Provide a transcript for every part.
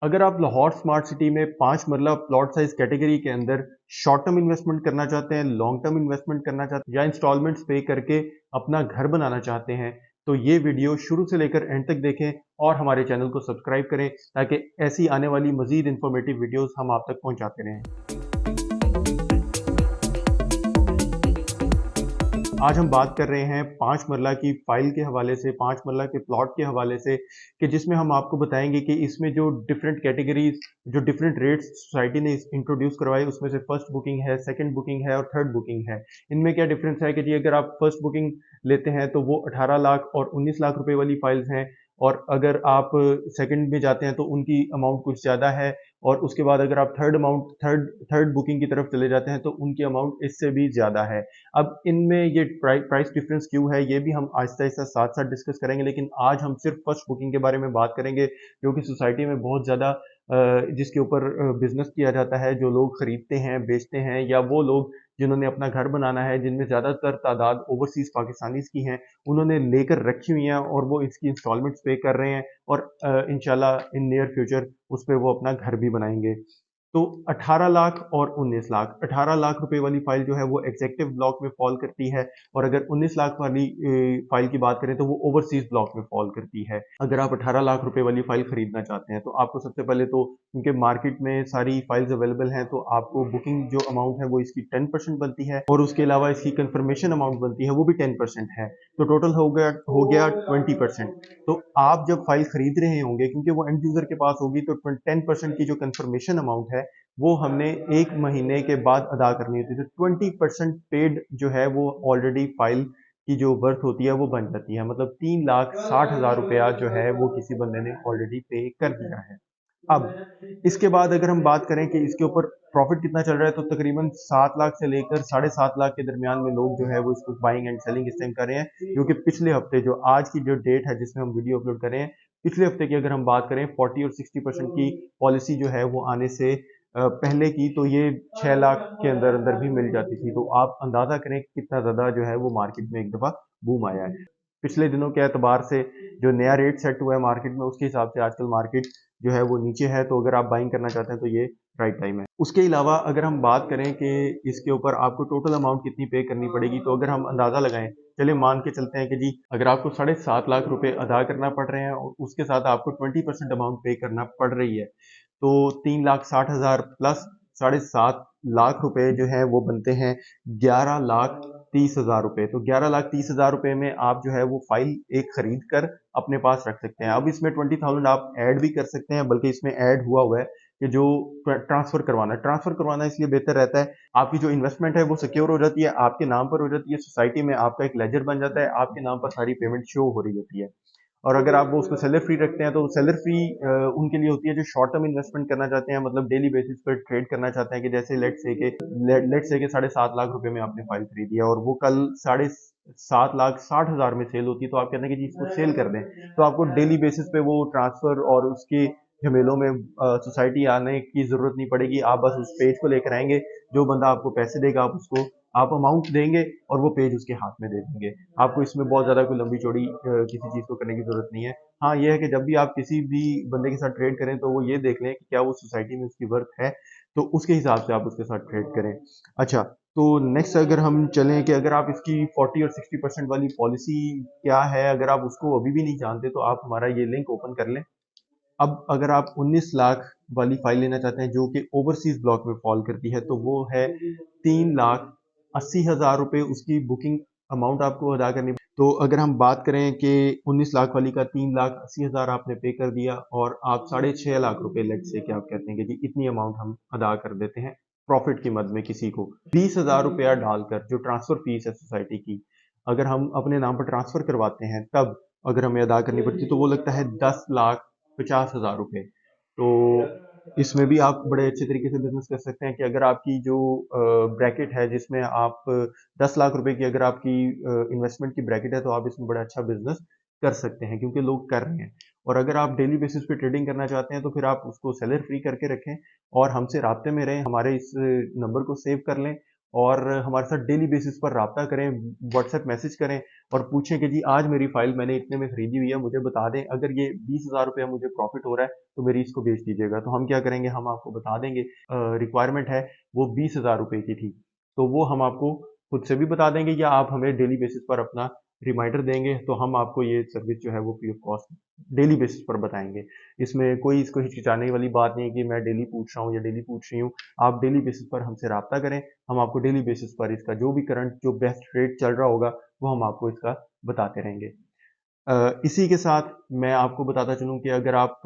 अगर आप Lahore smart city में 5 मरला प्लॉट साइज कैटेगरी के अंदर शॉर्ट टर्म इन्वेस्टमेंट करना चाहते हैं, लॉन्ग टर्म इन्वेस्टमेंट करना चाहते हैं या इंस्टॉलमेंट्स पे करके अपना घर बनाना चाहते हैं, तो ये वीडियो शुरू से लेकर एंड तक देखें और हमारे चैनल को सब्सक्राइब करें ताकि ऐसी आने वाली मजीद इंफॉर्मेटिव वीडियोस हम आप तक पहुंचाते रहें। आज हम बात कर रहे हैं 5 मरला की फाइल के हवाले से, 5 मरला के प्लॉट के हवाले से, कि जिसमें हम आपको बताएंगे कि इसमें जो डिफरेंट कैटेगरीज, जो डिफरेंट रेट्स सोसाइटी ने इंट्रोड्यूस करवाए, उसमें से फर्स्ट बुकिंग है, सेकंड बुकिंग है और थर्ड बुकिंग है। इनमें क्या डिफरेंस है कि जी अगर आप फर्स्ट बुकिंग लेते हैं तो वो 18 लाख और 19 लाख रुपए वाली फाइल्स हैं, और अगर आप सेकंड में जाते हैं तो उनकी अमाउंट कुछ ज़्यादा है, और उसके बाद अगर आप थर्ड बुकिंग की तरफ चले जाते हैं तो उनकी अमाउंट इससे भी ज़्यादा है। अब इनमें ये प्राइस डिफरेंस क्यों है, ये भी हम आहिस्ता आहिस्ता साथ साथ डिस्कस करेंगे, लेकिन आज हम सिर्फ फर्स्ट बुकिंग के बारे में बात करेंगे, जो कि सोसाइटी में बहुत ज़्यादा जिसके ऊपर बिजनेस किया जाता है, जो लोग खरीदते हैं, बेचते हैं, या वो लोग जिन्होंने अपना घर बनाना है, जिनमें ज़्यादातर तादाद ओवरसीज़ पाकिस्तानीज़ की हैं, उन्होंने लेकर रखी हुई हैं और वो इसकी इंस्टॉलमेंट्स पे कर रहे हैं, और इंशाल्लाह इन नियर फ्यूचर उस पे वो अपना घर भी बनाएंगे। तो 18 लाख और 19 लाख, 18 लाख रुपए वाली फाइल जो है वो एग्जेक्टिव ब्लॉक में फॉल करती है, और अगर 19 लाख वाली फाइल की बात करें तो वो ओवरसीज ब्लॉक में फॉल करती है। अगर आप 18 लाख रुपए वाली फाइल खरीदना चाहते हैं तो आपको सबसे पहले तो, क्योंकि मार्केट में सारी फाइल्स अवेलेबल हैं, तो आपको बुकिंग जो अमाउंट है वो इसकी 10% बनती है, और उसके अलावा इसकी कंफर्मेशन अमाउंट बनती है वो भी 10% है, तो टोटल हो गया 20%। तो आप जब फाइल खरीद रहे होंगे, क्योंकि वो एंड यूजर के पास होगी, तो 10% की जो कंफर्मेशन अमाउंट है वो हमने 1 महीने के बाद अदा करनी होती है। तो 20% पेड जो है वो ऑलरेडी फाइल की जो वर्थ होती है वो बन जाती है, मतलब 3,60,000 रुपया जो है वो किसी बंदे ने ऑलरेडी पे कर दिया है। अब इसके बाद अगर हम बात करें कि इसके ऊपर प्रॉफिट कितना चल रहा है, तो तकरीबन 7 लाख से लेकर 7.5 लाख के दरमियान में लोग जो है वो इसको बाइंग एंड सेलिंग इस टाइम कर रहे हैं, क्योंकि पिछले हफ्ते, जो आज की जो डेट है जिसमें हम वीडियो अपलोड कर रहे हैं, पिछले हफ्ते की अगर हम बात करें 40 और 60% की पॉलिसी जो है वो आने से पहले की, तो ये 6 लाख के अंदर अंदर भी मिल जाती थी। तो आप अंदाजा करें कि कितना ज्यादा जो है वो मार्केट में एक दफा बूम आया है। पिछले दिनों के एतबार से जो नया रेट सेट हुआ है मार्केट में, उसके हिसाब से आजकल मार्केट जो है वो नीचे है, तो अगर आप बाइंग करना चाहते हैं तो ये राइट टाइम है। उसके अलावा अगर हम बात करें कि इसके ऊपर आपको टोटल अमाउंट कितनी पे करनी पड़ेगी, तो अगर हम अंदाजा लगाएं, चलिए मान के चलते हैं कि जी अगर आपको 7.5 लाख रुपए अदा करना पड़ रहे हैं और उसके साथ आपको 20% अमाउंट पे करना पड़ रही है, तो 3,60,000 प्लस 7.5 लाख रुपए जो है वो बनते हैं 11,30,000 रुपए। तो 11,30,000 रुपए में आप जो है वो फाइल एक खरीद कर अपने पास रख सकते हैं। अब इसमें 20,000 आप ऐड भी कर सकते हैं, बल्कि इसमें ऐड हुआ हुआ है कि जो ट्रांसफर करवाना इसलिए बेहतर रहता है, आपकी जो इन्वेस्टमेंट है वो सिक्योर हो जाती है, आपके नाम पर हो जाती है, सोसाइटी में आपका एक लेजर बन जाता है, आपके नाम पर सारी पेमेंट शो हो रही होती है। और अगर आप वो उसको सेलर फ्री रखते हैं, तो सेलर फ्री उनके लिए होती है जो शॉर्ट टर्म इन्वेस्टमेंट करना चाहते हैं, मतलब डेली बेसिस पर ट्रेड करना चाहते हैं, कि जैसे लेट से के 7.5 लाख रुपए में आपने फाइल खरीदी है और वो कल 7,60,000 में सेल होती है, तो आप कहते हैं कि जी इसको सेल कर दें, तो आपको डेली बेसिस पे वो ट्रांसफर और उसके झमेलों में सोसाइटी आने की जरूरत नहीं पड़ेगी। आप बस उस पेज को लेकर आएंगे, जो बंदा आपको पैसे देगा आप अमाउंट देंगे और वो पेज उसके हाथ में दे देंगे। आपको इसमें बहुत ज्यादा कोई लंबी चौड़ी किसी चीज को करने की जरूरत नहीं है। हाँ, ये है कि जब भी आप किसी भी बंदे के साथ ट्रेड करें तो वो ये देख लें कि क्या वो सोसाइटी में उसकी वर्थ है, तो उसके हिसाब से आप उसके साथ ट्रेड करें। अच्छा, तो नेक्स्ट अगर हम चलें कि अगर आप इसकी 40 और 60% वाली पॉलिसी क्या है, अगर आप उसको अभी भी नहीं जानते तो आप हमारा ये लिंक ओपन कर लें। अब अगर आप 19 लाख वाली फाइल लेना चाहते हैं जो कि ओवरसीज ब्लॉक में फॉल करती है, तो वो है 3,80,000 रुपए उसकी बुकिंग अमाउंट आपको अदा करनी। तो अगर हम बात करें कि 19 लाख वाली का 3,80,000 आपने पे कर दिया और आप 6.5 लाख रुपए, लेट से कि आप कहते हैं कि जी इतनी अमाउंट हम अदा कर देते हैं प्रॉफिट की मद में किसी को 20,000 रुपया डालकर, जो ट्रांसफर फीस है सोसाइटी की, अगर हम अपने नाम पर ट्रांसफर करवाते हैं तब अगर हमें अदा करनी पड़ती है तो वो लगता है 10,50,000 रुपए। तो इसमें भी आप बड़े अच्छे तरीके से बिजनेस कर सकते हैं कि अगर आपकी जो ब्रैकेट है जिसमें आप 10 लाख रुपए की अगर आपकी इन्वेस्टमेंट की ब्रैकेट है, तो आप इसमें बड़ा अच्छा बिजनेस कर सकते हैं, क्योंकि लोग कर रहे हैं। और अगर आप डेली बेसिस पे ट्रेडिंग करना चाहते हैं तो फिर आप उसको सेलर फ्री करके रखें और हमसे राब्ते में रहें, हमारे इस नंबर को सेव कर लें और हमारे साथ डेली बेसिस पर रब्ता करें, व्हाट्सएप मैसेज करें और पूछें कि जी आज मेरी फाइल मैंने इतने में खरीदी हुई है, मुझे बता दें, अगर ये 20,000 रुपया मुझे प्रॉफिट हो रहा है तो मेरी इसको बेच दीजिएगा। तो हम क्या करेंगे, हम आपको बता देंगे, रिक्वायरमेंट है वो 20,000 रुपये की थी, तो वो हम आपको खुद से भी बता देंगे या आप हमें डेली बेसिस पर अपना रिमाइंडर देंगे तो हम आपको ये सर्विस जो है वो free of cost daily basis पर बताएंगे। इसमें कोई इसको हिचकिचाने वाली बात नहीं है कि मैं डेली पूछ रहा हूँ या डेली पूछ रही हूँ। आप डेली बेसिस पर हमसे रब्ता करें, हम आपको डेली बेसिस पर इसका जो भी करंट जो बेस्ट रेट चल रहा होगा वो हम आपको इसका बताते रहेंगे। इसी के साथ मैं आपको बताता चलूँ कि अगर आप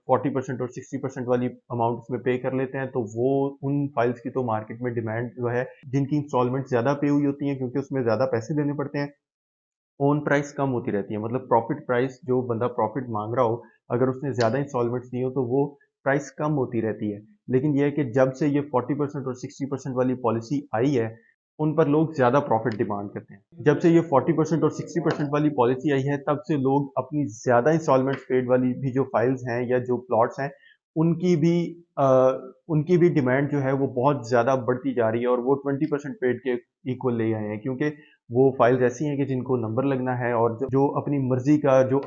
40% और 60% वाली अमाउंट इसमें पे कर लेते हैं तो वो उन फाइल्स की तो मार्केट में डिमांड जो है, जिनकी इंस्टॉलमेंट ज़्यादा पे हुई होती हैं क्योंकि उसमें ज़्यादा पैसे देने पड़ते हैं, ओन प्राइस कम होती रहती है। मतलब प्रॉफिट प्राइस, जो बंदा प्रॉफिट मांग रहा हो, अगर उसने ज़्यादा इंस्टॉलमेंट्स दी हो तो वो प्राइस कम होती रहती है। लेकिन यह है कि जब से ये 40% और 60% वाली पॉलिसी आई है, उन पर लोग ज़्यादा प्रॉफिट डिमांड करते हैं। जब से ये 40% और 60% वाली पॉलिसी आई है, तब से लोग अपनी ज़्यादा इंस्टॉलमेंट्स पेड वाली भी जो फाइल्स हैं या जो प्लॉट्स हैं, उनकी भी अ, उनकी भी डिमांड जो है वो बहुत ज़्यादा बढ़ती जा रही है और वो 20% पेड के इक्वल ले आए हैं, क्योंकि वो फाइल्स ऐसी हैं कि जिनको नंबर लगना है और जो अपनी मर्जी का जो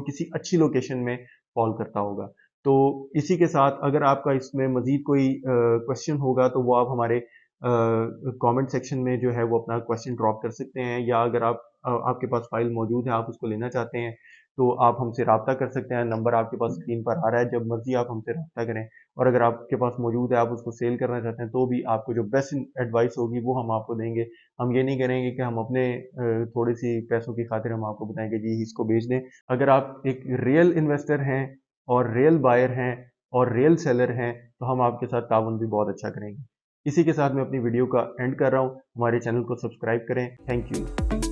किसी अच्छी लोकेशन में फॉल करता होगा। तो इसी के साथ अगर आपका इसमें मजीद कोई क्वेश्चन होगा तो वो आप हमारे कमेंट सेक्शन में जो है वो अपना क्वेश्चन ड्रॉप कर सकते हैं, या अगर आपके पास फाइल मौजूद है, आप उसको लेना चाहते हैं तो आप हमसे रब्ता कर सकते हैं। नंबर आपके पास स्क्रीन पर आ रहा है, जब मर्जी आप हमसे रब्ता करें। और अगर आपके पास मौजूद है, आप उसको सेल करना चाहते हैं तो भी आपको जो बेस्ट एडवाइस होगी वो हम आपको देंगे। हम ये नहीं करेंगे कि हम अपने थोड़ी सी पैसों की खातिर हम आपको बताएंगे जी इसको बेच दें। अगर आप एक रियल इन्वेस्टर हैं और रियल बायर हैं और रियल सेलर हैं तो हम आपके साथ ताउन भी बहुत अच्छा करेंगे। इसी के साथ मैं अपनी वीडियो का एंड कर रहा हूँ। हमारे चैनल को सब्सक्राइब करें। Thank you.